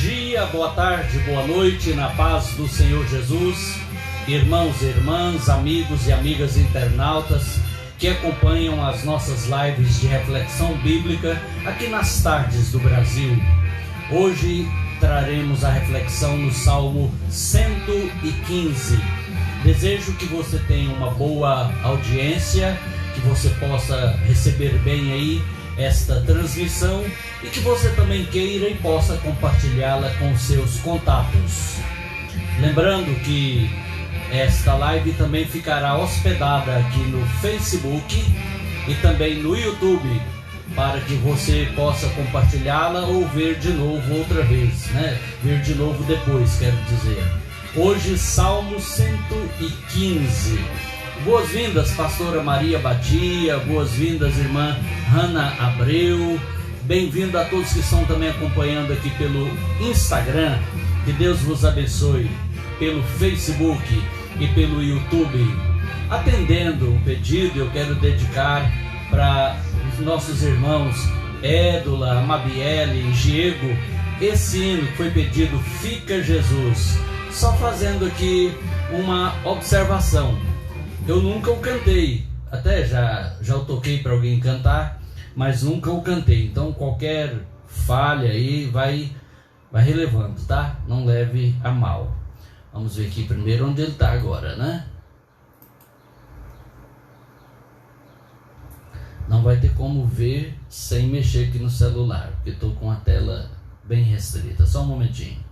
dia, boa tarde, boa noite, na paz do Senhor Jesus, irmãos e irmãs, amigos e amigas internautas que acompanham as nossas lives de reflexão bíblica aqui nas tardes do Brasil. Hoje traremos a reflexão no Salmo 115. Desejo que você tenha uma boa audiência, que você possa receber bem aí esta transmissão e que você também queira e possa compartilhá-la com seus contatos. Lembrando que esta live também ficará hospedada aqui no Facebook e também no YouTube, para que você possa compartilhá-la ou ver de novo outra vez, né? Ver de novo depois, quero dizer. Hoje, Salmo 115. Boas-vindas, pastora Maria Batia, boas-vindas, irmã Hanna Abreu, bem-vindo a todos que estão também acompanhando aqui pelo Instagram, que Deus vos abençoe, pelo Facebook e pelo YouTube. Atendendo um pedido, eu quero dedicar para os nossos irmãos Édula, Amabiele e Diego, esse hino que foi pedido, Fica Jesus. Só fazendo aqui uma observação. Eu nunca o cantei, até já o toquei para alguém cantar, mas nunca o cantei. Então qualquer falha aí vai relevando, tá? Não leve a mal. Vamos ver aqui primeiro onde ele está agora, né? Não vai ter como ver sem mexer aqui no celular, porque estou com a tela bem restrita. Só um momentinho.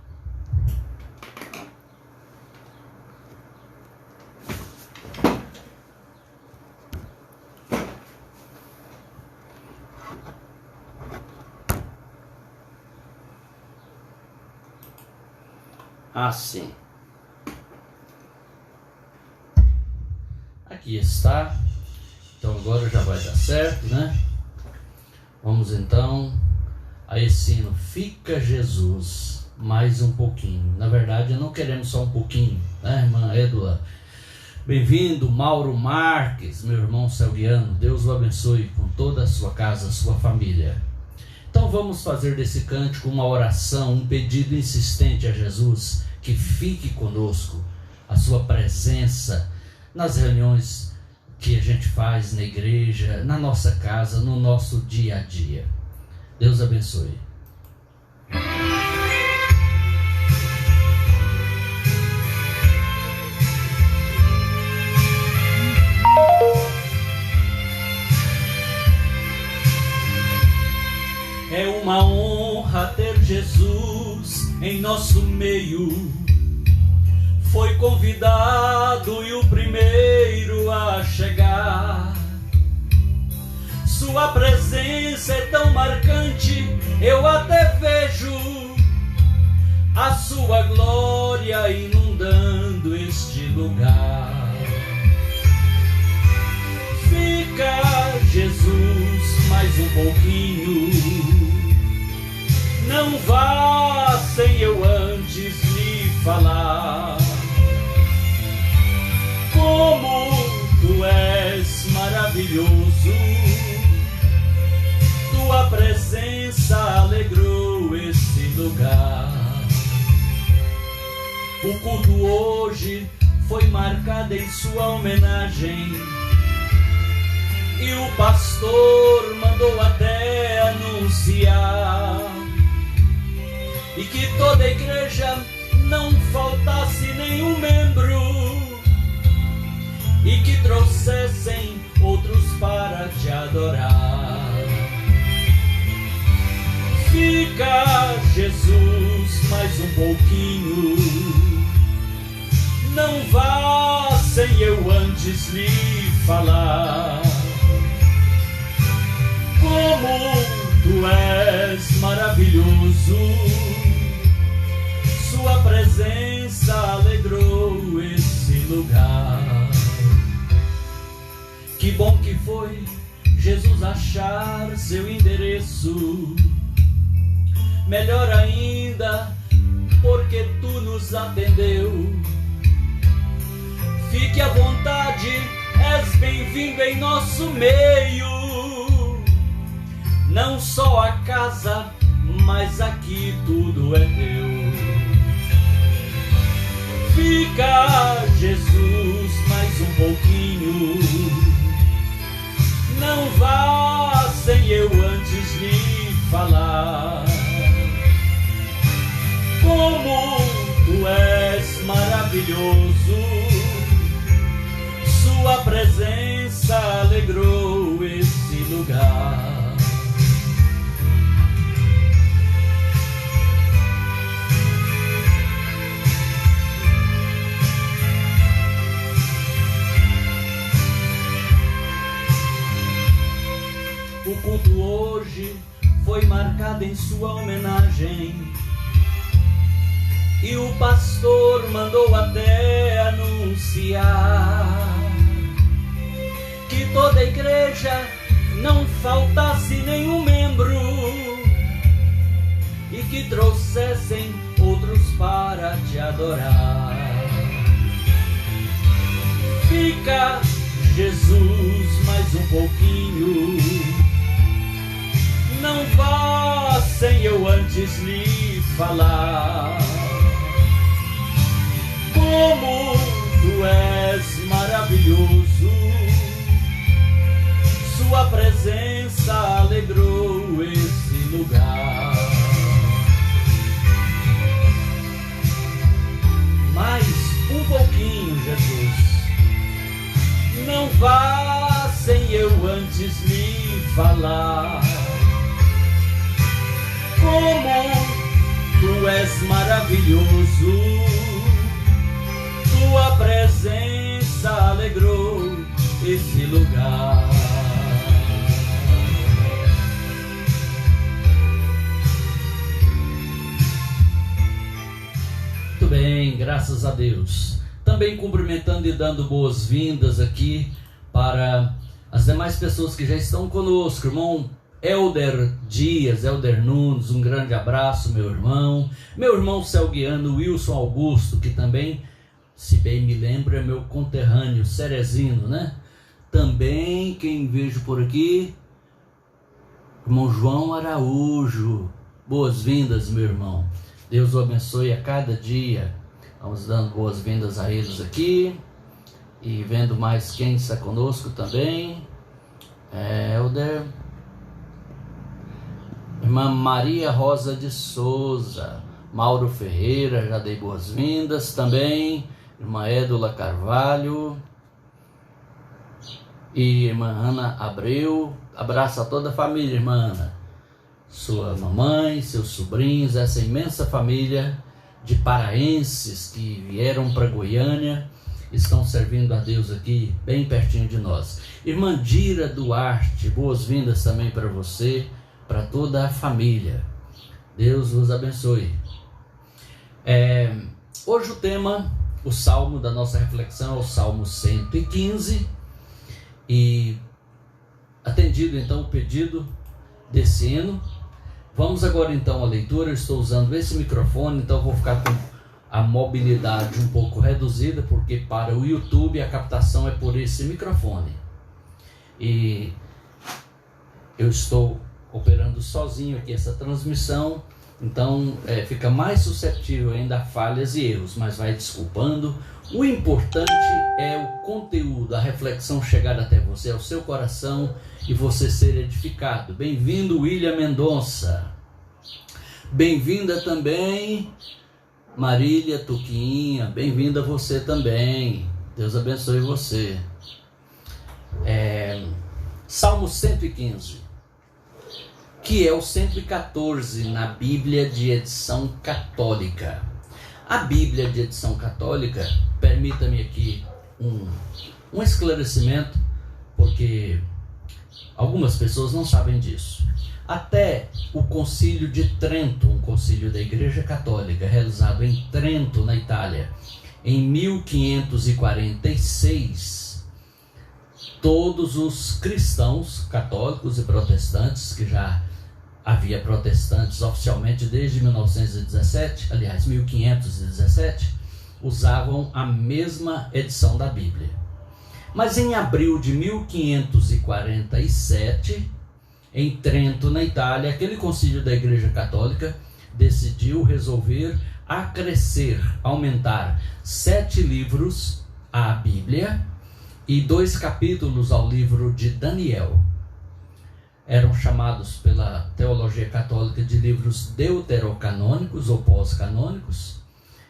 Assim. Aqui está. Então agora já vai dar certo, né? Vamos então a esse hino, Fica Jesus, mais um pouquinho. Na verdade, não queremos só um pouquinho, né, irmã Édula? Bem-vindo, Mauro Marques, meu irmão Selguiano. Deus o abençoe com toda a sua casa, a sua família. Então vamos fazer desse cântico uma oração, um pedido insistente a Jesus, que fique conosco, a sua presença nas reuniões que a gente faz na igreja, na nossa casa, no nosso dia a dia. Deus abençoe. É uma honra ter Jesus em nosso meio. Foi convidado e o primeiro a chegar. Sua presença é tão marcante, eu até vejo a sua glória inundando este lugar. Fica, Jesus, mais um pouquinho. Não vá sem eu antes lhe falar. Como tu és maravilhoso, tua presença alegrou esse lugar. O culto hoje foi marcado em sua homenagem, e o pastor mandou até anunciar, e que toda a igreja não faltasse nenhum membro, e que trouxessem outros para te adorar. Fica, Jesus, mais um pouquinho. Não vá sem eu antes lhe falar. Como tu és maravilhoso, sua presença alegrou esse lugar. Que bom que foi Jesus achar seu endereço. Melhor ainda, porque tu nos atendeu. Fique à vontade, és bem-vindo em nosso meio. Não só a casa, mas aqui tudo é teu. Fica, Jesus, mais um pouquinho. Não vá sem eu antes lhe falar. Como tu és maravilhoso, sua presença alegrou esse lugar. O culto hoje foi marcado em sua homenagem, e o pastor mandou até anunciar que toda a igreja não faltasse nenhum membro e que trouxessem outros para te adorar. Fica, Jesus, mais um pouquinho. Não vá sem eu antes lhe falar. Como tu és maravilhoso, sua presença alegrou esse lugar. Mais um pouquinho, Jesus. Não vá sem eu antes lhe falar. Como tu és maravilhoso, tua presença alegrou esse lugar. Muito bem, graças a Deus. Também cumprimentando e dando boas-vindas aqui para as demais pessoas que já estão conosco. Irmão Elder Dias, Elder Nunes, um grande abraço, meu irmão Selguiano, Wilson Augusto, que também, se bem me lembro, é meu conterrâneo cerezino, né? Também quem vejo por aqui, irmão João Araújo, boas-vindas, meu irmão. Deus o abençoe a cada dia. Vamos dando boas-vindas a eles aqui e vendo mais quem está conosco também. Elder, irmã Maria Rosa de Souza, Mauro Ferreira, já dei boas-vindas também. Irmã Édula Carvalho e irmã Ana Abreu. Abraço a toda a família, irmã Ana, sua mamãe, seus sobrinhos, essa imensa família de paraenses que vieram para Goiânia, estão servindo a Deus aqui bem pertinho de nós. Irmã Dira Duarte, boas-vindas também para você, para toda a família. Deus vos abençoe. Hoje o tema, o salmo da nossa reflexão é o Salmo 115, e atendido então o pedido desse hino, vamos agora então à leitura. Eu estou usando esse microfone, então vou ficar com a mobilidade um pouco reduzida, porque para o YouTube a captação é por esse microfone, e eu estou operando sozinho aqui essa transmissão, então fica mais suscetível ainda a falhas e erros, mas vai desculpando. O importante é o conteúdo, a reflexão chegar até você, ao seu coração, e você ser edificado. Bem-vindo, William Mendonça. Bem-vinda também, Marília Tuquinha. Bem-vinda você também. Deus abençoe você. Salmo 115. Que é o 114 na Bíblia de edição católica. A Bíblia de edição católica, permita-me aqui um esclarecimento, porque algumas pessoas não sabem disso. Até o Concílio de Trento, um concílio da Igreja Católica, realizado em Trento, na Itália, em 1546, todos os cristãos católicos e protestantes, que já havia protestantes oficialmente desde 1917, aliás, 1517, usavam a mesma edição da Bíblia. Mas em abril de 1547, em Trento, na Itália, aquele concílio da Igreja Católica resolver acrescer, aumentar 7 livros à Bíblia e 2 capítulos ao livro de Daniel. Eram chamados pela teologia católica de livros deuterocanônicos ou pós-canônicos,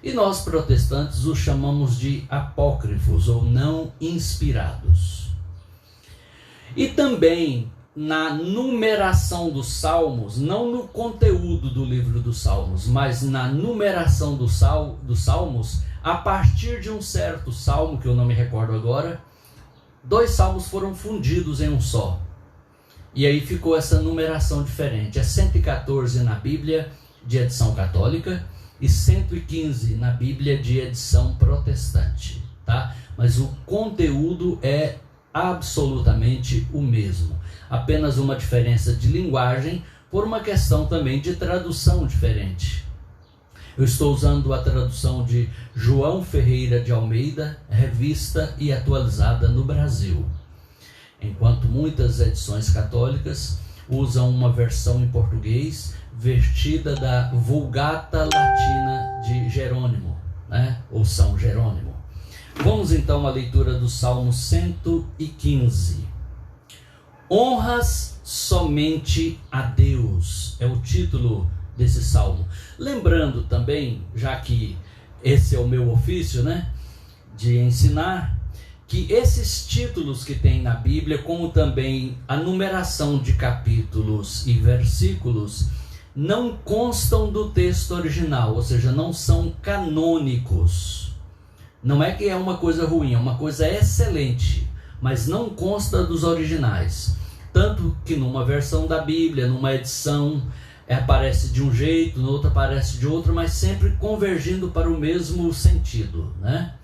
e nós protestantes os chamamos de apócrifos ou não inspirados. E também na numeração dos salmos, não no conteúdo do livro dos salmos, mas na numeração dos salmos, a partir de um certo salmo, que eu não me recordo agora, 2 salmos foram fundidos em um só. E aí ficou essa numeração diferente. É 114 na Bíblia de edição católica e 115 na Bíblia de edição protestante, tá? Mas o conteúdo é absolutamente o mesmo. Apenas uma diferença de linguagem por uma questão também de tradução diferente. Eu estou usando a tradução de João Ferreira de Almeida, revista e atualizada no Brasil. Enquanto muitas edições católicas usam uma versão em português vertida da Vulgata Latina de Jerônimo, né? Ou São Jerônimo. Vamos então à leitura do Salmo 115. Honras somente a Deus, é o título desse salmo. Lembrando também, já que esse é o meu ofício, né, de ensinar, que esses títulos que tem na Bíblia, como também a numeração de capítulos e versículos, não constam do texto original, ou seja, não são canônicos. Não é que é uma coisa ruim, é uma coisa excelente, mas não consta dos originais. Tanto que numa versão da Bíblia, numa edição, aparece de um jeito, na outra aparece de outro, mas sempre convergindo para o mesmo sentido, né?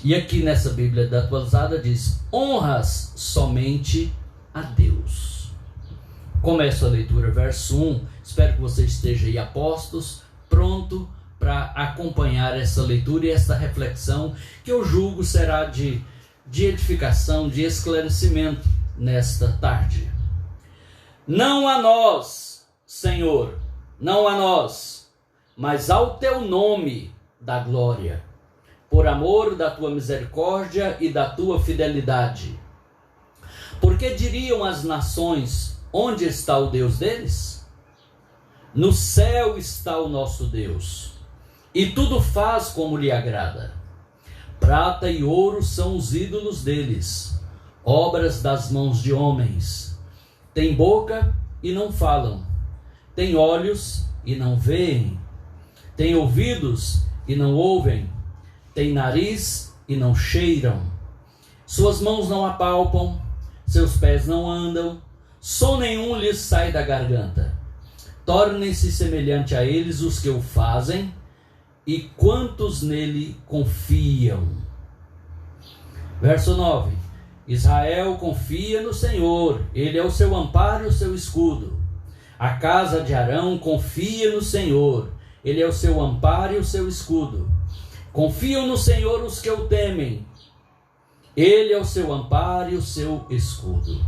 E aqui nessa Bíblia da atualizada diz: honras somente a Deus. Começo a leitura, verso 1. Espero que você esteja aí a postos, pronto para acompanhar essa leitura e essa reflexão, que eu julgo será de edificação, de esclarecimento nesta tarde. Não a nós, Senhor, não a nós, mas ao teu nome da glória, por amor da tua misericórdia e da tua fidelidade. Porque diriam as nações: onde está o Deus deles? No céu está o nosso Deus, e tudo faz como lhe agrada. Prata e ouro são os ídolos deles, obras das mãos de homens. Tem boca e não falam, tem olhos e não veem, tem ouvidos e não ouvem, tem nariz e não cheiram. Suas mãos não apalpam, seus pés não andam, som nenhum lhes sai da garganta. Tornem-se semelhante a eles os que o fazem e quantos nele confiam. Verso 9. Israel confia no Senhor, ele é o seu amparo e o seu escudo. A casa de Arão confia no Senhor, ele é o seu amparo e o seu escudo. Confiam no Senhor os que o temem, ele é o seu amparo e o seu escudo.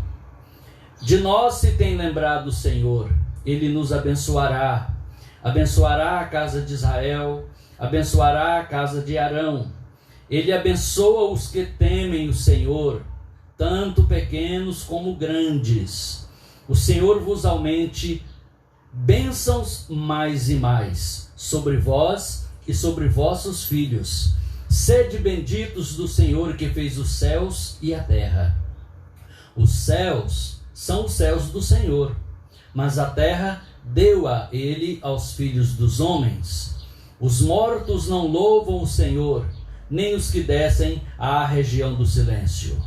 De nós se tem lembrado o Senhor, ele nos abençoará. Abençoará a casa de Israel, abençoará a casa de Arão. Ele abençoa os que temem o Senhor, tanto pequenos como grandes. O Senhor vos aumente bênçãos mais e mais sobre vós e sobre vossos filhos. Sede benditos do Senhor que fez os céus e a terra. Os céus são os céus do Senhor, mas a terra deu-a ele aos filhos dos homens. Os mortos não louvam o Senhor, nem os que descem à região do silêncio.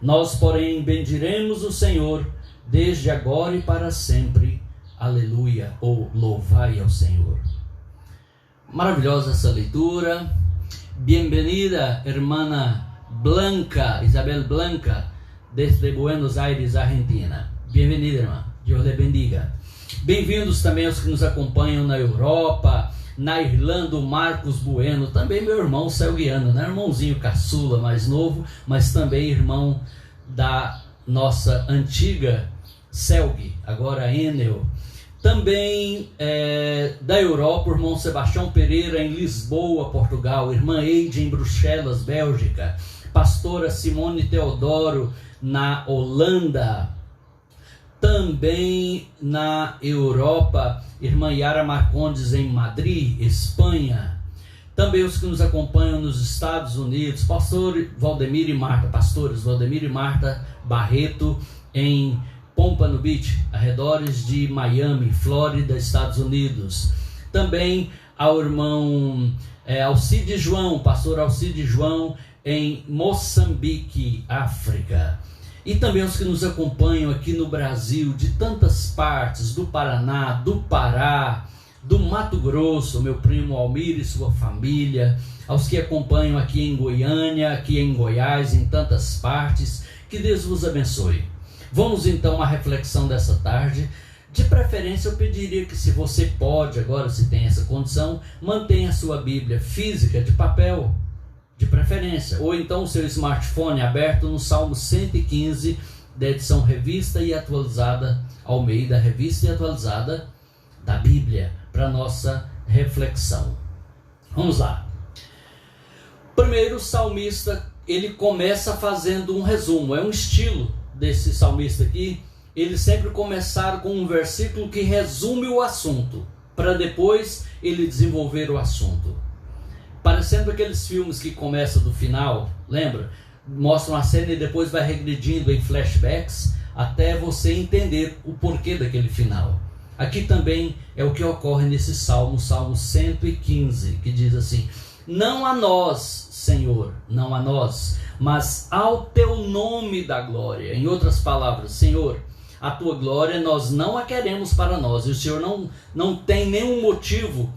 Nós, porém, bendiremos o Senhor, desde agora e para sempre. Aleluia, ou louvai ao Senhor. Maravilhosa essa leitura. Bem-vinda, hermana Blanca, Isabel Blanca, desde Buenos Aires, Argentina. Bem-vinda, irmã. Deus lhe bendiga. Bem-vindos também aos que nos acompanham na Europa, na Irlanda, o Marcos Bueno, também meu irmão Selguiano, né? Irmãozinho caçula, mais novo, mas também irmão da nossa antiga Celg, agora Enel. Também da Europa, o irmão Sebastião Pereira em Lisboa, Portugal, irmã Eide em Bruxelas, Bélgica, pastora Simone Teodoro na Holanda. Também na Europa, irmã Yara Marcondes em Madrid, Espanha. Também os que nos acompanham nos Estados Unidos, pastores Valdemir e Marta Barreto em Pompano Beach, arredores de Miami, Flórida, Estados Unidos. Também ao irmão Alcide João, pastor Alcide João em Moçambique, África. E também os que nos acompanham aqui no Brasil, de tantas partes, do Paraná, do Pará, do Mato Grosso, meu primo Almir e sua família, aos que acompanham aqui em Goiânia, aqui em Goiás, em tantas partes, que Deus vos abençoe. Vamos então à reflexão dessa tarde. De preferência eu pediria que, se você pode agora, se tem essa condição, mantenha a sua Bíblia física de papel, de preferência, ou então o seu smartphone aberto no Salmo 115 da edição revista e atualizada Almeida, revista e atualizada da Bíblia, para nossa reflexão. Vamos lá. Primeiro, o salmista, ele começa fazendo um resumo, é um estilo desse salmista aqui, ele sempre começar com um versículo que resume o assunto, para depois ele desenvolver o assunto. Parecendo aqueles filmes que começam do final, lembra? Mostram a cena e depois vai regredindo em flashbacks, até você entender o porquê daquele final. Aqui também é o que ocorre nesse salmo, Salmo 115, que diz assim: não a nós, Senhor, não a nós, mas ao teu nome da glória. Em outras palavras, Senhor, a tua glória nós não a queremos para nós, e o Senhor não tem nenhum motivo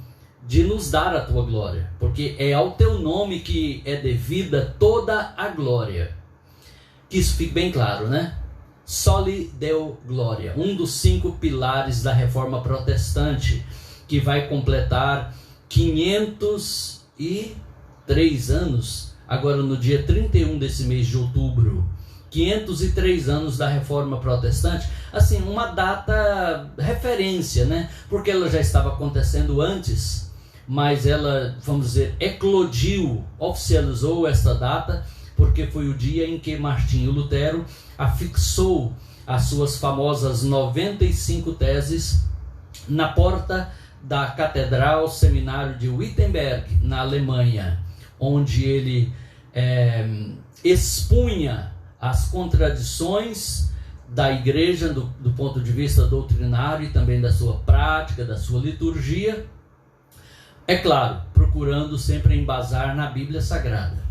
de nos dar a tua glória, porque é ao teu nome que é devida toda a glória. Que isso fique bem claro, né? Soli Deo Glória, um dos 5 pilares da Reforma Protestante, que vai completar 503 anos, agora no dia 31 desse mês de outubro. 503 anos da Reforma Protestante, assim, uma data referência, né? Porque ela já estava acontecendo antes, mas ela, vamos dizer, eclodiu, oficializou esta data, porque foi o dia em que Martinho Lutero afixou as suas famosas 95 teses na porta da Catedral Seminário de Wittenberg, na Alemanha, onde ele expunha as contradições da igreja do ponto de vista doutrinário e também da sua prática, da sua liturgia, é claro, procurando sempre embasar na Bíblia Sagrada.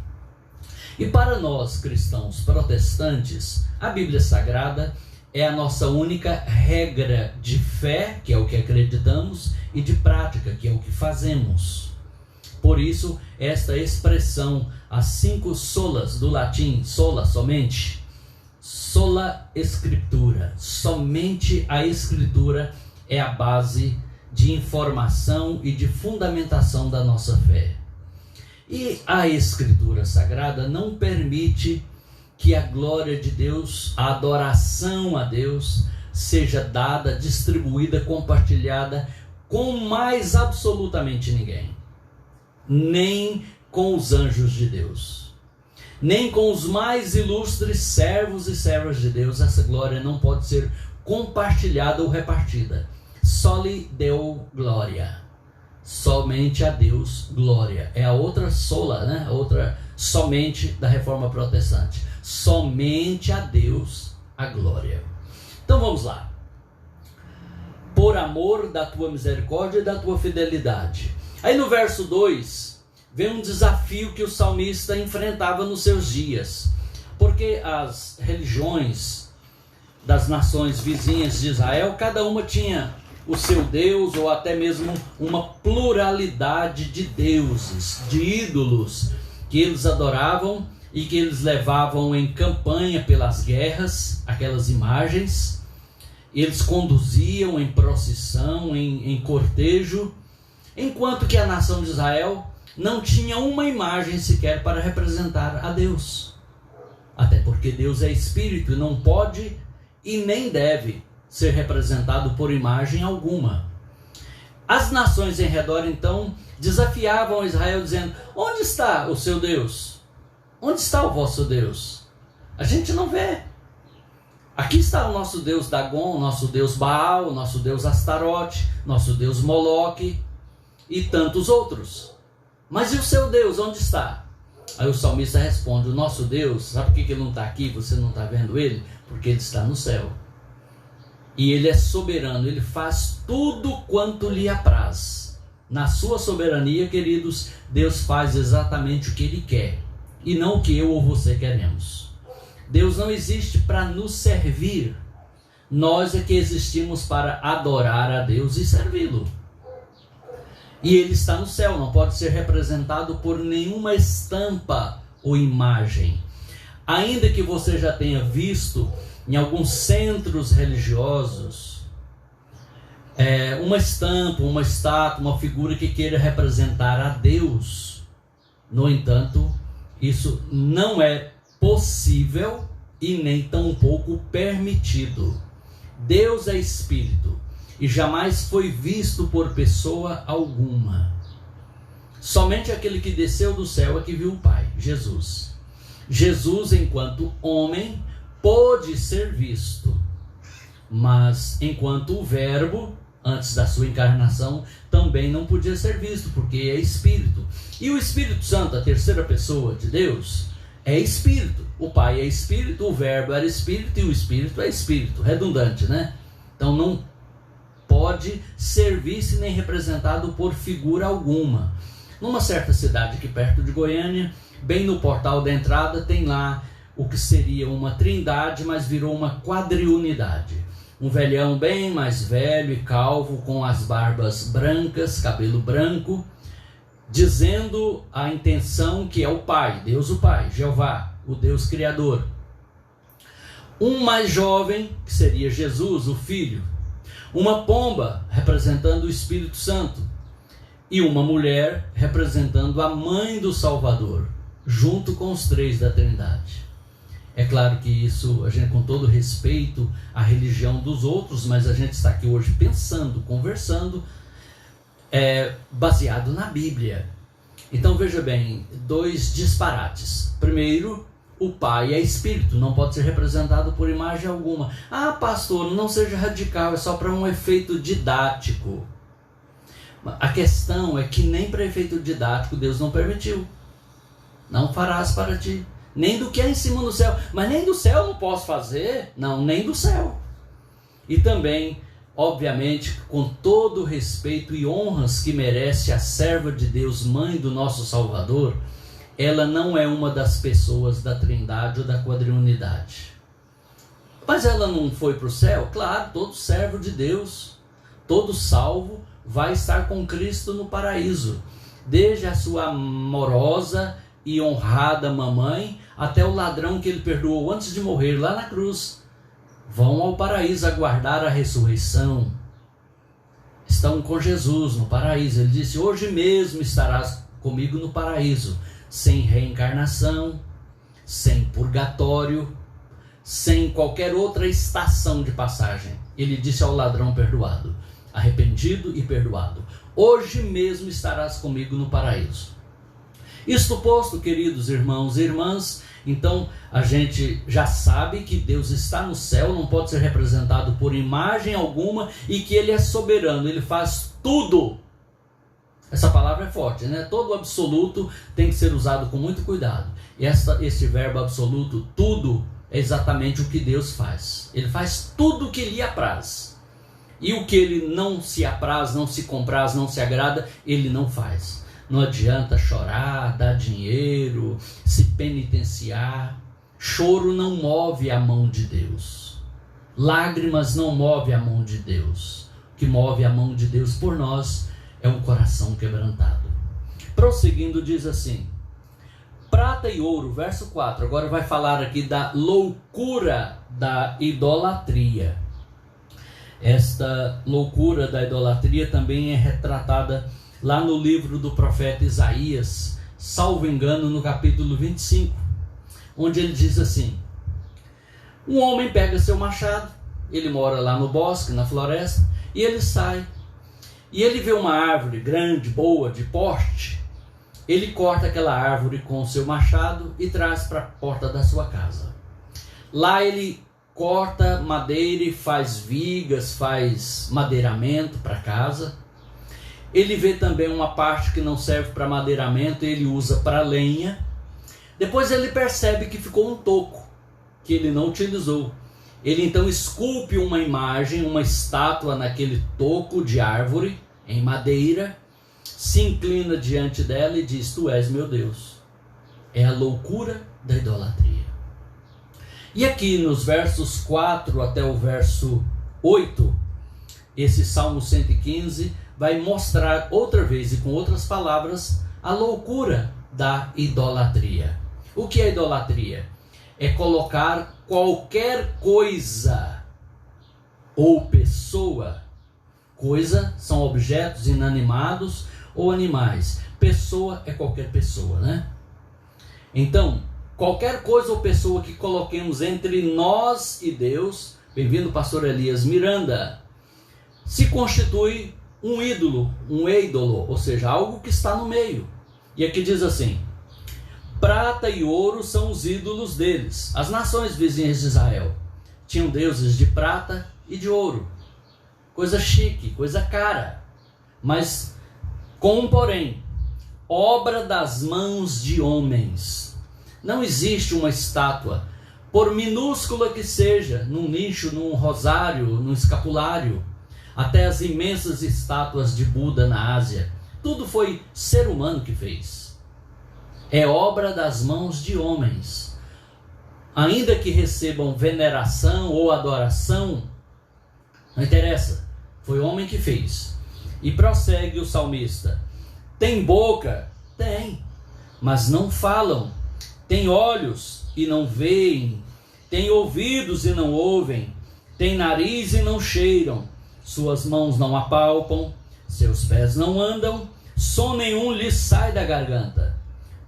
E para nós cristãos protestantes, a Bíblia Sagrada é a nossa única regra de fé, que é o que acreditamos, e de prática, que é o que fazemos. Por isso, esta expressão, as 5 solas do latim, sola, somente, sola Escritura, somente a Escritura é a base de informação e de fundamentação da nossa fé. E a Escritura Sagrada não permite que a glória de Deus, a adoração a Deus, seja dada, distribuída, compartilhada com mais absolutamente ninguém. Nem com os anjos de Deus, nem com os mais ilustres servos e servas de Deus, essa glória não pode ser compartilhada ou repartida. Soli Deo Glória, somente a Deus glória. É a outra sola, né? A outra somente da Reforma Protestante. Somente a Deus a glória. Então vamos lá. Por amor da tua misericórdia e da tua fidelidade. Aí no verso 2, vem um desafio que o salmista enfrentava nos seus dias. Porque as religiões das nações vizinhas de Israel, cada uma tinha o seu Deus, ou até mesmo uma pluralidade de deuses, de ídolos, que eles adoravam e que eles levavam em campanha pelas guerras, aquelas imagens. Eles conduziam em procissão, em cortejo, enquanto que a nação de Israel não tinha uma imagem sequer para representar a Deus. Até porque Deus é espírito e não pode e nem deve ser representado por imagem alguma. As nações em redor, então, desafiavam Israel dizendo: onde está o seu Deus? Onde está o vosso Deus? A gente não vê. Aqui está o nosso Deus Dagon, nosso Deus Baal, nosso Deus Astarote, nosso Deus Moloque e tantos outros. Mas e o seu Deus, onde está? Aí o salmista responde: o nosso Deus, sabe por que ele não está aqui, você não está vendo ele? Porque ele está no céu. E ele é soberano, ele faz tudo quanto lhe apraz. Na sua soberania, queridos, Deus faz exatamente o que ele quer, e não o que eu ou você queremos. Deus não existe para nos servir, nós é que existimos para adorar a Deus e servi-lo. E ele está no céu, não pode ser representado por nenhuma estampa ou imagem. Ainda que você já tenha visto em alguns centros religiosos uma estampa, uma estátua, uma figura que queira representar a Deus, no entanto, isso não é possível e nem tampouco permitido. Deus é espírito e jamais foi visto por pessoa alguma. Somente aquele que desceu do céu é que viu o Pai, Jesus. Jesus, enquanto homem, pôde ser visto, mas enquanto o Verbo, antes da sua encarnação, também não podia ser visto, porque é espírito. E o Espírito Santo, a terceira pessoa de Deus, é espírito. O Pai é espírito, o Verbo era espírito e o Espírito é espírito. Redundante, né? Então não pode ser visto nem representado por figura alguma. Numa certa cidade aqui perto de Goiânia, bem no portal da entrada, tem lá o que seria uma trindade, mas virou uma quadriunidade. Um velhão bem mais velho e calvo, com as barbas brancas, cabelo branco, dizendo a intenção que é o Pai, Deus o Pai, Jeová, o Deus Criador. Um mais jovem, que seria Jesus, o Filho. Uma pomba, representando o Espírito Santo. E uma mulher, representando a Mãe do Salvador, junto com os três da Trindade. É claro que isso, a gente, com todo respeito à religião dos outros, mas a gente está aqui hoje pensando, conversando, baseado na Bíblia. Então veja bem, dois disparates. Primeiro, o Pai é espírito, não pode ser representado por imagem alguma. Ah, pastor, não seja radical, é só para um efeito didático. A questão é que nem para efeito didático Deus não permitiu. Não farás para ti. Nem do que é em cima do céu. Mas nem do céu não posso fazer. Não, nem do céu. E também, obviamente, com todo o respeito e honras que merece a serva de Deus, mãe do nosso Salvador, ela não é uma das pessoas da Trindade ou da quadriunidade. Mas ela não foi para o céu? Claro, todo servo de Deus, todo salvo, vai estar com Cristo no paraíso. Desde a sua amorosa e honrada mamãe, até o ladrão que ele perdoou antes de morrer lá na cruz, vão ao paraíso aguardar a ressurreição. Estão com Jesus no paraíso. Ele disse: hoje mesmo estarás comigo no paraíso, sem reencarnação, sem purgatório, sem qualquer outra estação de passagem. Ele disse ao ladrão perdoado, arrependido e perdoado: hoje mesmo estarás comigo no paraíso. Isto posto, queridos irmãos e irmãs, então a gente já sabe que Deus está no céu, não pode ser representado por imagem alguma, e que Ele é soberano, Ele faz tudo. Essa palavra é forte, né? Todo absoluto tem que ser usado com muito cuidado. E esse verbo absoluto, tudo, é exatamente o que Deus faz. Ele faz tudo o que lhe apraz. E o que Ele não se apraz, não se compraz, não se agrada, Ele não faz. Não adianta chorar, dar dinheiro, se penitenciar. Choro não move a mão de Deus. Lágrimas não move a mão de Deus. O que move a mão de Deus por nós é um coração quebrantado. Prosseguindo, diz assim: prata e ouro, verso 4. Agora vai falar aqui da loucura da idolatria. Esta loucura da idolatria também é retratada lá no livro do profeta Isaías, salvo engano, no capítulo 25, onde ele diz assim: um homem pega seu machado ele mora lá no bosque, na floresta, e ele sai. E ele vê uma árvore grande, boa, de porte. Ele corta aquela árvore com o seu machado e traz para a porta da sua casa. Lá ele corta madeira e faz vigas, faz madeiramento para casa. Ele vê também uma parte que não serve para madeiramento, ele usa para lenha. Depois ele percebe que ficou um toco, que ele não utilizou. Ele então esculpe uma imagem, uma estátua naquele toco de árvore, em madeira, se inclina diante dela e diz: tu és meu Deus. É a loucura da idolatria. E aqui nos versos 4 até o verso 8, esse Salmo 115 vai mostrar outra vez e com outras palavras a loucura da idolatria. O que é idolatria? É colocar qualquer coisa ou pessoa. Coisa são objetos inanimados ou animais. Pessoa é qualquer pessoa, né? Então, qualquer coisa ou pessoa que coloquemos entre nós e Deus, bem-vindo pastor Elias Miranda, se constitui um ídolo, um ídolo, ou seja, algo que está no meio. E aqui diz assim: prata e ouro são os ídolos deles. As nações vizinhas de Israel tinham deuses de prata e de ouro. Coisa chique, coisa cara. Mas com um porém: obra das mãos de homens. Não existe uma estátua, por minúscula que seja, num nicho, num rosário, num escapulário, até as imensas estátuas de Buda na Ásia. Tudo foi ser humano que fez. É obra das mãos de homens. Ainda que recebam veneração ou adoração, não interessa, foi o homem que fez. E prossegue o salmista: tem boca? Tem, mas não falam. Tem olhos e não veem. Tem ouvidos e não ouvem. Tem nariz e não cheiram. Suas mãos não apalpam. Seus pés não andam. Som nenhum lhes sai da garganta.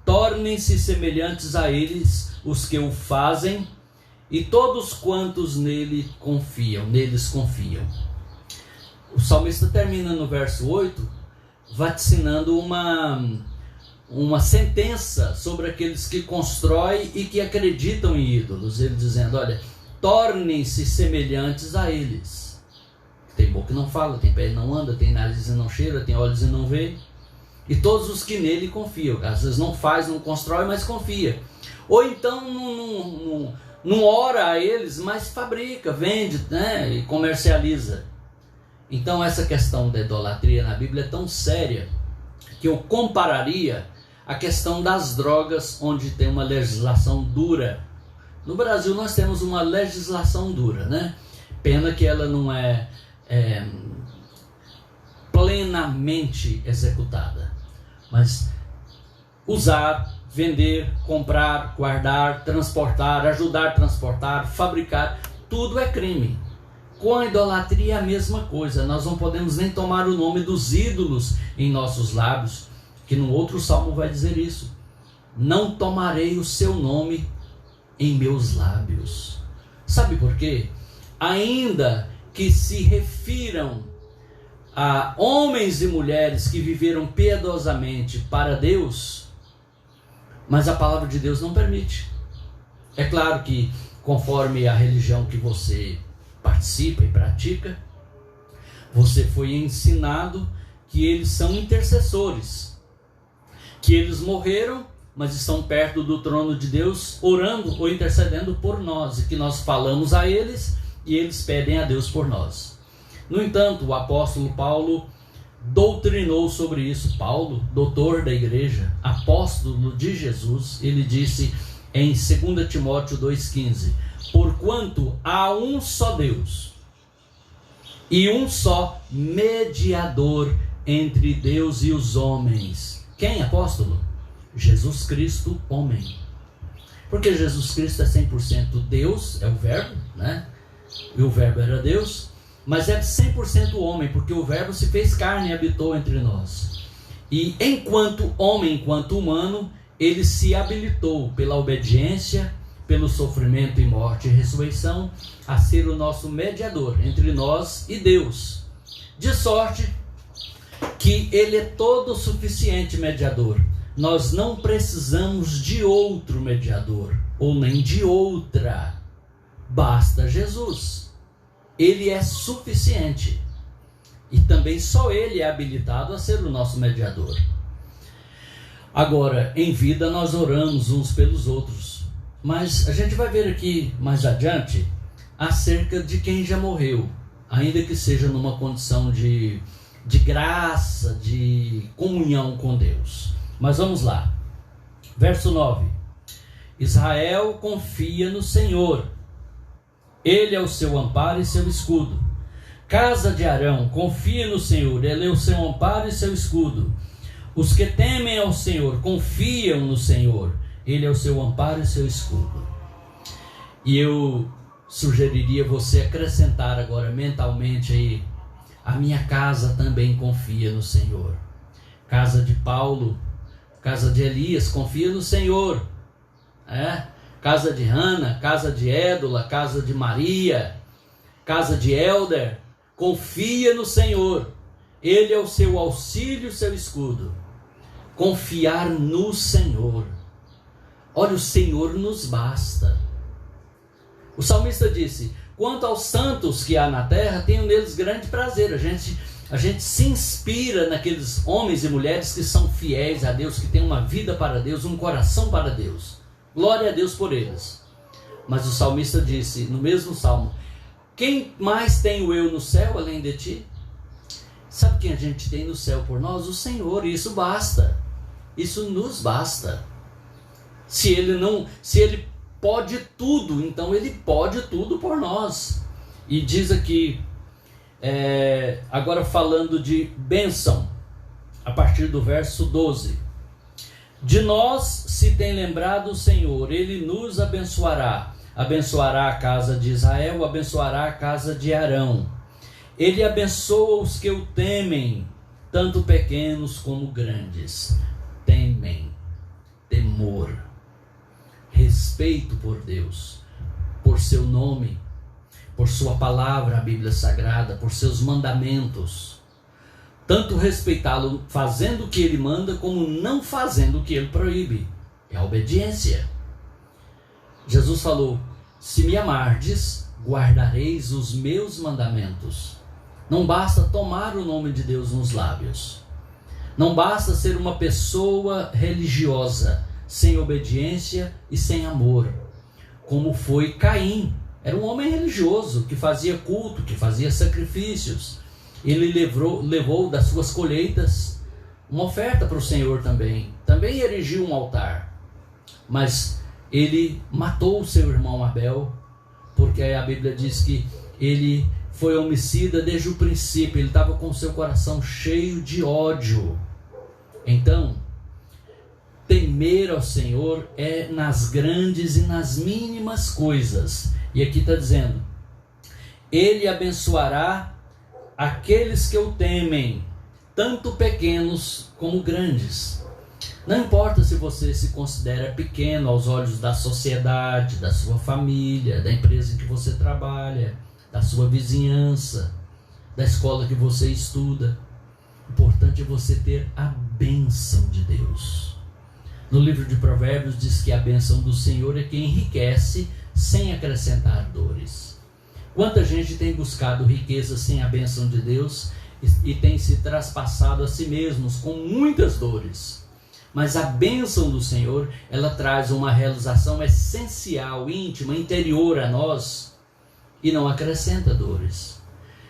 Tornem-se semelhantes a eles os que o fazem, e todos quantos neles confiam. O salmista termina no verso 8 vaticinando uma sentença sobre aqueles que constroem e que acreditam em ídolos. Ele dizendo: olha, tornem-se semelhantes a eles. Tem boca e não fala, tem pé e não anda, tem nariz e não cheira, tem olhos e não vê. E todos os que nele confiam. Às vezes não faz, não constrói, mas confia. Ou então não ora a eles, mas fabrica, vende, né, e comercializa. Então essa questão da idolatria na Bíblia é tão séria que eu compararia a questão das drogas, onde tem uma legislação dura. No Brasil nós temos uma legislação dura, né? Pena que ela não é plenamente executada. Mas usar, vender, comprar, guardar, transportar, ajudar a transportar, fabricar, tudo é crime. Com a idolatria é a mesma coisa. Nós não podemos nem tomar o nome dos ídolos em nossos lábios, que no outro salmo vai dizer isso: não tomarei o seu nome em meus lábios. Sabe por quê? Ainda que se refiram a homens e mulheres que viveram piedosamente para Deus, mas a palavra de Deus não permite. É claro que conforme a religião que você participa e pratica, você foi ensinado que eles são intercessores, que eles morreram, mas estão perto do trono de Deus, orando ou intercedendo por nós, e que nós falamos a eles e eles pedem a Deus por nós. No entanto, o apóstolo Paulo doutrinou sobre isso. Paulo, doutor da igreja, apóstolo de Jesus, ele disse em 2 Timóteo 2,15: porquanto há um só Deus e um só mediador entre Deus e os homens. Quem, apóstolo? Jesus Cristo, homem. Porque Jesus Cristo é 100% Deus, é o verbo, né? E o verbo era Deus, mas é 100% homem, porque o verbo se fez carne e habitou entre nós. E enquanto homem, enquanto humano, ele se habilitou pela obediência, pelo sofrimento e morte e ressurreição, a ser o nosso mediador entre nós e Deus, de sorte que ele é todo suficiente mediador. Nós não precisamos de outro mediador, ou nem de outra. Basta Jesus. Ele é suficiente. E também só ele é habilitado a ser o nosso mediador. Agora, em vida nós oramos uns pelos outros. Mas a gente vai ver aqui mais adiante acerca de quem já morreu, ainda que seja numa condição de graça, de comunhão com Deus. Mas vamos lá. Verso 9. Israel confia no Senhor. Ele é o seu amparo e seu escudo. Casa de Arão, confia no Senhor. Ele é o seu amparo e seu escudo. Os que temem ao Senhor confiam no Senhor. Ele é o seu amparo e seu escudo. E eu sugeriria você acrescentar agora mentalmente aí: a minha casa também confia no Senhor. Casa de Paulo, casa de Elias, confia no Senhor. Casa de Hana, casa de Édula, casa de Maria, casa de Elder, confia no Senhor. Ele é o seu auxílio, seu escudo. Confiar no Senhor. Olha, o Senhor nos basta. O salmista disse: quanto aos santos que há na terra, tenho neles grande prazer. A gente se inspira naqueles homens e mulheres que são fiéis a Deus, que têm uma vida para Deus, um coração para Deus. Glória a Deus por eles. Mas o salmista disse, no mesmo salmo: quem mais tenho eu no céu além de ti? Sabe quem a gente tem no céu por nós? O Senhor. E isso basta. Isso nos basta. Se ele pode tudo, então ele pode tudo por nós. E diz aqui, agora falando de bênção, a partir do verso 12: de nós se tem lembrado o Senhor, ele nos abençoará. Abençoará a casa de Israel, abençoará a casa de Arão. Ele abençoa os que o temem, tanto pequenos como grandes. Temem, temor, respeito por Deus, por seu nome, por sua palavra, a Bíblia Sagrada, por seus mandamentos. Tanto respeitá-lo fazendo o que ele manda, como não fazendo o que ele proíbe. É a obediência. Jesus falou: se me amardes, guardareis os meus mandamentos. Não basta tomar o nome de Deus nos lábios. Não basta ser uma pessoa religiosa, sem obediência e sem amor, como foi Caim. Era um homem religioso, que fazia culto, que fazia sacrifícios. Ele levou das suas colheitas uma oferta para o Senhor também. Também erigiu um altar. Mas ele matou o seu irmão Abel, porque a Bíblia diz que ele foi homicida desde o princípio. Ele estava com o seu coração cheio de ódio. Então, temer ao Senhor é nas grandes e nas mínimas coisas. E aqui está dizendo: ele abençoará aqueles que o temem, tanto pequenos como grandes. Não importa se você se considera pequeno aos olhos da sociedade, da sua família, da empresa em que você trabalha, da sua vizinhança, da escola que você estuda. O importante é você ter a bênção de Deus. No livro de Provérbios diz que a bênção do Senhor é que enriquece sem acrescentar dores. Quanta gente tem buscado riqueza sem a bênção de Deus e tem se traspassado a si mesmos com muitas dores. Mas a bênção do Senhor, ela traz uma realização essencial, íntima, interior a nós e não acrescenta dores.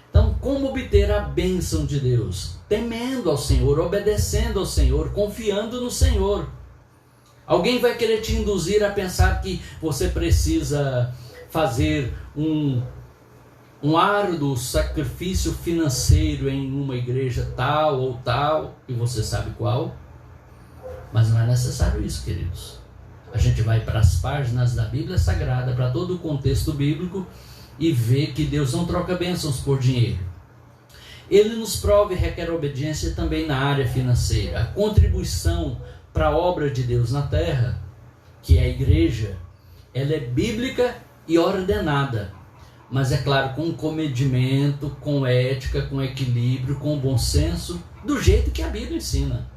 Então, como obter a bênção de Deus? Temendo ao Senhor, obedecendo ao Senhor, confiando no Senhor. Alguém vai querer te induzir a pensar que você precisa fazer um árduo sacrifício financeiro em uma igreja tal ou tal, e você sabe qual. Mas não é necessário isso, queridos. A gente vai para as páginas da Bíblia Sagrada, para todo o contexto bíblico, e vê que Deus não troca bênçãos por dinheiro. Ele nos prova e requer obediência também na área financeira. A contribuição para a obra de Deus na terra, que é a igreja, ela é bíblica e ordenada. Mas é claro, com comedimento, com ética, com equilíbrio, com bom senso, do jeito que a Bíblia ensina.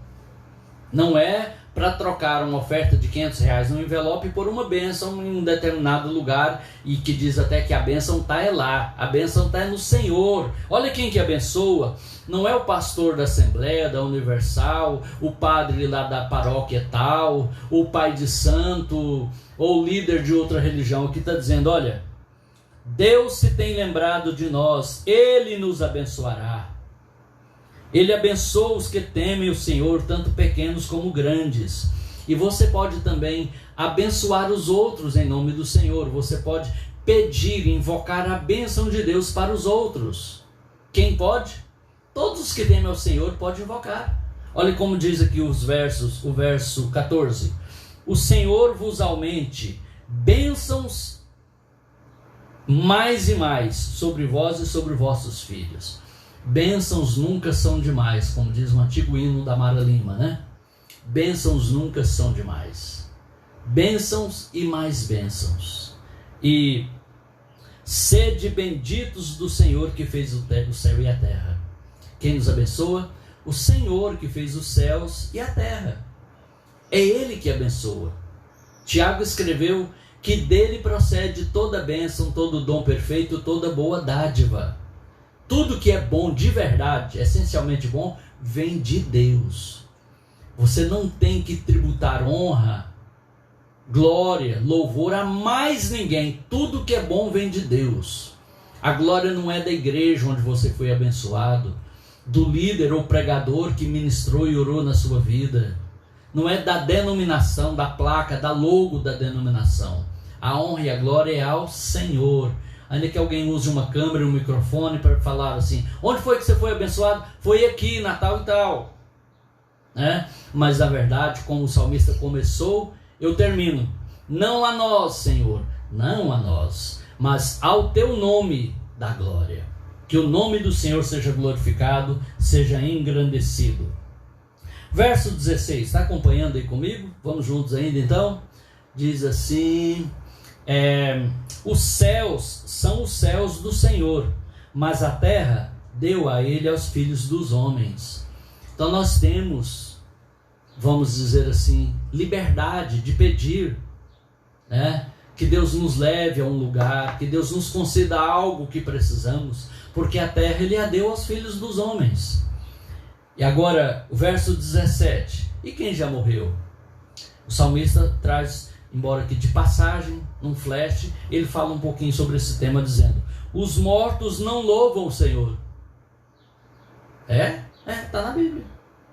Não é para trocar uma oferta de R$500 no envelope por uma bênção em um determinado lugar, e que diz até que a bênção está lá, a bênção está no Senhor. Olha quem que abençoa, não é o pastor da Assembleia, da Universal, o padre lá da paróquia tal, o pai de santo, ou líder de outra religião, que está dizendo, olha, Deus se tem lembrado de nós, Ele nos abençoará. Ele abençoa os que temem o Senhor, tanto pequenos como grandes. E você pode também abençoar os outros em nome do Senhor. Você pode pedir, invocar a bênção de Deus para os outros. Quem pode? Todos os que temem ao Senhor podem invocar. Olha como diz aqui o verso 14. O Senhor vos aumente bênçãos mais e mais sobre vós e sobre vossos filhos. Bênçãos nunca são demais, como diz um antigo hino da Mara Lima, né? Bênçãos nunca são demais. Bênçãos e mais bênçãos. E sede benditos do Senhor que fez o céu e a terra. Quem nos abençoa? O Senhor que fez os céus e a terra. É Ele que abençoa. Tiago escreveu que dele procede toda bênção, todo dom perfeito, toda boa dádiva. Tudo que é bom de verdade, essencialmente bom, vem de Deus. Você não tem que tributar honra, glória, louvor a mais ninguém. Tudo que é bom vem de Deus. A glória não é da igreja onde você foi abençoado, do líder ou pregador que ministrou e orou na sua vida. Não é da denominação, da placa, da logo da denominação. A honra e a glória é ao Senhor. Ainda que alguém use uma câmera e um microfone para falar assim, onde foi que você foi abençoado? Foi aqui, na tal e tal. Mas na verdade, como o salmista começou, eu termino. Não a nós, Senhor, não a nós, mas ao teu nome da glória. Que o nome do Senhor seja glorificado, seja engrandecido. Verso 16, está acompanhando aí comigo? Vamos juntos ainda então? Diz assim... os céus são os céus do Senhor, mas a terra deu a ele aos filhos dos homens. Então nós temos, vamos dizer assim, liberdade de pedir, que Deus nos leve a um lugar, que Deus nos conceda algo que precisamos, porque a terra Ele a deu aos filhos dos homens. E agora o verso 17, e quem já morreu? O salmista traz, embora que de passagem, num flash, ele fala um pouquinho sobre esse tema, dizendo, os mortos não louvam o Senhor. Está na Bíblia.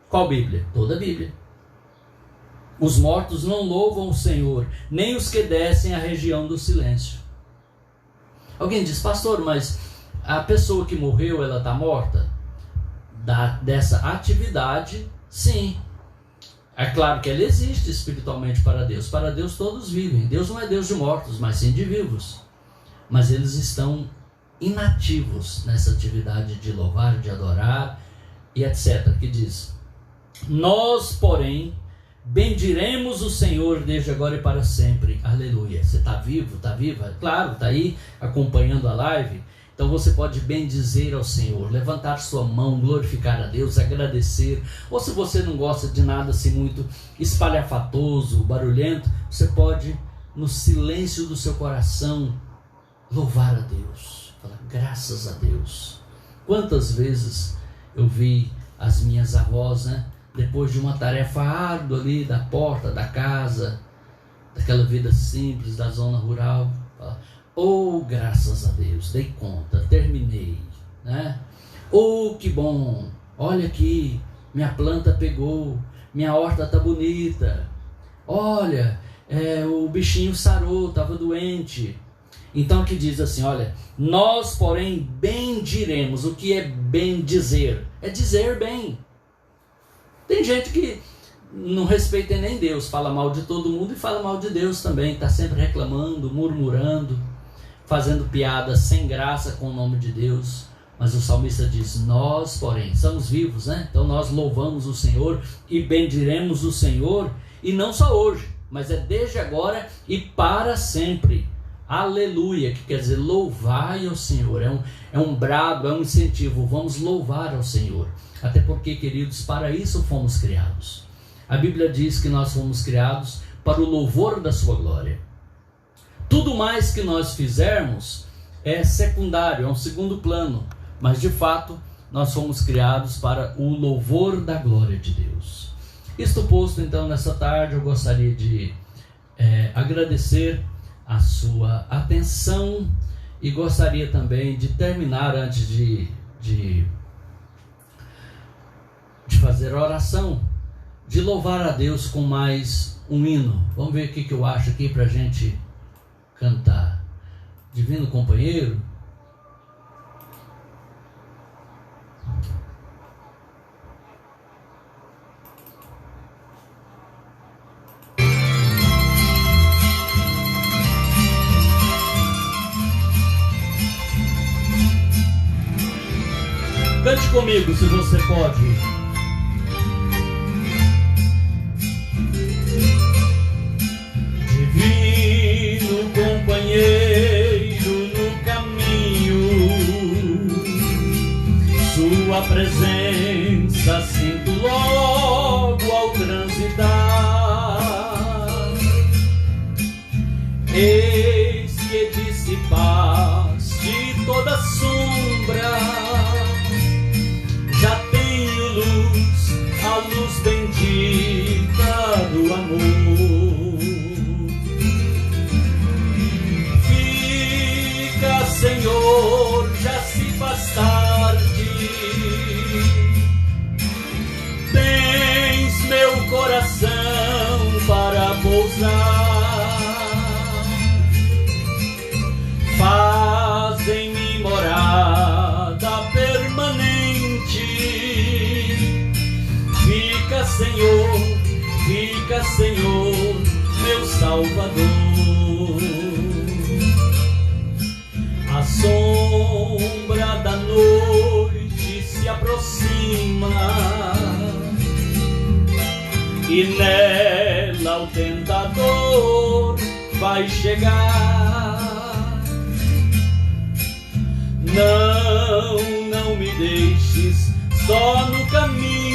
Qual Bíblia? Toda a Bíblia. Os mortos não louvam o Senhor, nem os que descem à região do silêncio. Alguém diz, pastor, mas a pessoa que morreu, ela está morta? Dessa atividade, sim. É claro que ela existe espiritualmente para Deus. Para Deus todos vivem. Deus não é Deus de mortos, mas sim de vivos. Mas eles estão inativos nessa atividade de louvar, de adorar e etc. Que diz, nós, porém, bendiremos o Senhor desde agora e para sempre. Aleluia. Você está vivo? Está viva? Claro, está aí acompanhando a live. Então você pode bendizer ao Senhor, levantar sua mão, glorificar a Deus, agradecer. Ou se você não gosta de nada assim muito espalhafatoso, barulhento, você pode, no silêncio do seu coração, louvar a Deus. Falar graças a Deus. Quantas vezes eu vi as minhas avós, depois de uma tarefa árdua ali da porta da casa, daquela vida simples da zona rural, falar, oh, graças a Deus, dei conta, terminei, Oh, que bom, olha aqui, minha planta pegou, minha horta está bonita, olha, o bichinho sarou, estava doente. Então aqui diz assim, olha, nós porém bendiremos. O que é bendizer? É dizer bem. Tem gente que não respeita nem Deus, fala mal de todo mundo e fala mal de Deus também, está sempre reclamando, murmurando, fazendo piadas sem graça com o nome de Deus. Mas o salmista diz, nós porém, somos vivos, Então nós louvamos o Senhor e bendiremos o Senhor, e não só hoje, mas é desde agora e para sempre. Aleluia, que quer dizer louvai ao Senhor. É um brado, é um incentivo. Vamos louvar ao Senhor. Até porque, queridos, para isso fomos criados. A Bíblia diz que nós fomos criados para o louvor da sua glória. Tudo mais que nós fizermos é secundário, é um segundo plano. Mas de fato, nós fomos criados para o louvor da glória de Deus. Isto posto, então, nessa tarde, eu gostaria de agradecer a sua atenção e gostaria também de terminar antes de fazer a oração, de louvar a Deus com mais um hino. Vamos ver o que eu acho aqui para a gente cantar. Divino companheiro. Cante comigo, se você pode. Divino companheiro no caminho, sua presença sinto logo ao transitar. Eis que dissipaste toda sombra, já tenho luz, a luz bendita do amor. Fica, Senhor, já se faz tarde. Tens meu coração para pousar. Faz em mim morada permanente. Fica, Senhor, meu Salvador. A sombra da noite se aproxima e nela o tentador vai chegar. Não me deixes só no caminho.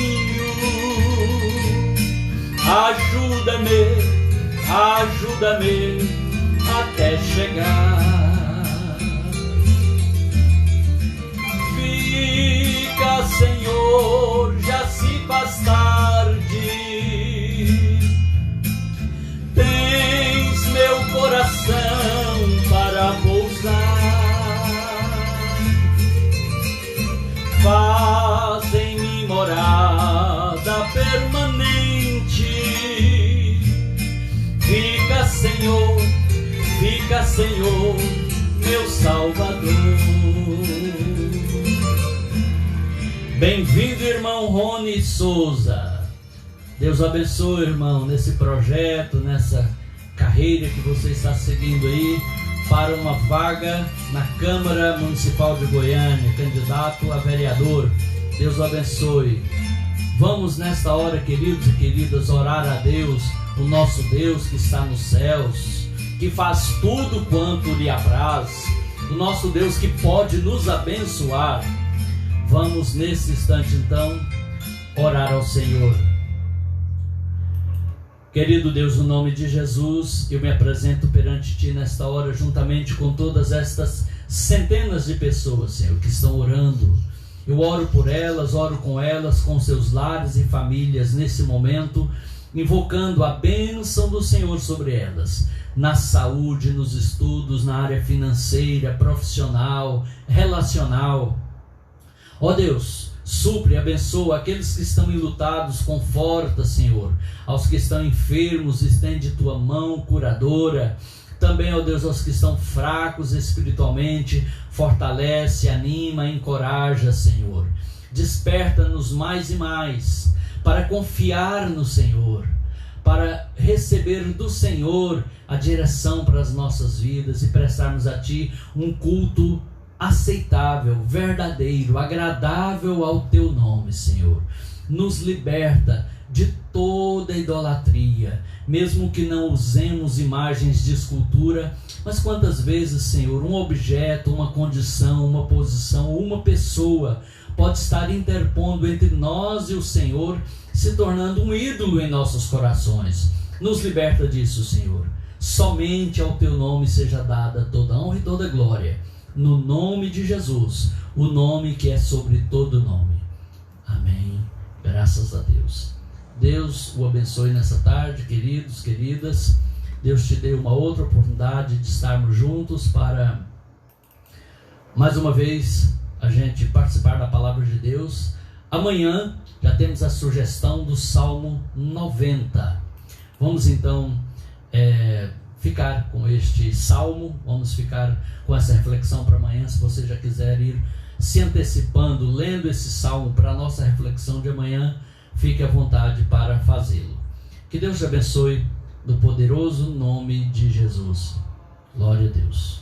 Ajuda-me até chegar. Fica, Senhor, já se faz tarde. Tens meu coração para pousar. Faz em mim morada permanente. Fica, Senhor, meu Salvador. Bem-vindo, irmão Rony Souza. Deus abençoe, irmão, nesse projeto, nessa carreira que você está seguindo aí para uma vaga na Câmara Municipal de Goiânia, candidato a vereador. Deus abençoe. Vamos nesta hora, queridos e queridas, orar a Deus, o nosso Deus que está nos céus, que faz tudo quanto lhe apraz, o nosso Deus que pode nos abençoar. Vamos nesse instante então orar ao Senhor. Querido Deus, no nome de Jesus, eu me apresento perante Ti nesta hora, juntamente com todas estas centenas de pessoas, Senhor, que estão orando. Eu oro por elas, oro com elas, com seus lares e famílias nesse momento, invocando a bênção do Senhor sobre elas, na saúde, nos estudos, na área financeira, profissional, relacional. Ó Deus, supre e abençoa aqueles que estão enlutados, conforta, Senhor. Aos que estão enfermos, estende tua mão curadora. Também, ó Deus, aos que estão fracos espiritualmente, fortalece, anima, encoraja, Senhor. Desperta-nos mais e mais para confiar no Senhor, para receber do Senhor a direção para as nossas vidas e prestarmos a Ti um culto aceitável, verdadeiro, agradável ao Teu nome, Senhor. Nos liberta de toda idolatria, mesmo que não usemos imagens de escultura, mas quantas vezes, Senhor, um objeto, uma condição, uma posição, uma pessoa pode estar interpondo entre nós e o Senhor, se tornando um ídolo em nossos corações. Nos liberta disso, Senhor. Somente ao Teu nome seja dada toda honra e toda glória, no nome de Jesus, o nome que é sobre todo nome. Amém. Graças a Deus. Deus o abençoe nessa tarde, queridos, queridas. Deus te dê uma outra oportunidade de estarmos juntos para, mais uma vez, a gente participar da palavra de Deus. Amanhã já temos a sugestão do Salmo 90. Vamos então ficar com este salmo, vamos ficar com essa reflexão para amanhã. Se você já quiser ir se antecipando, lendo esse salmo para a nossa reflexão de amanhã, fique à vontade para fazê-lo. Que Deus te abençoe no poderoso nome de Jesus. Glória a Deus.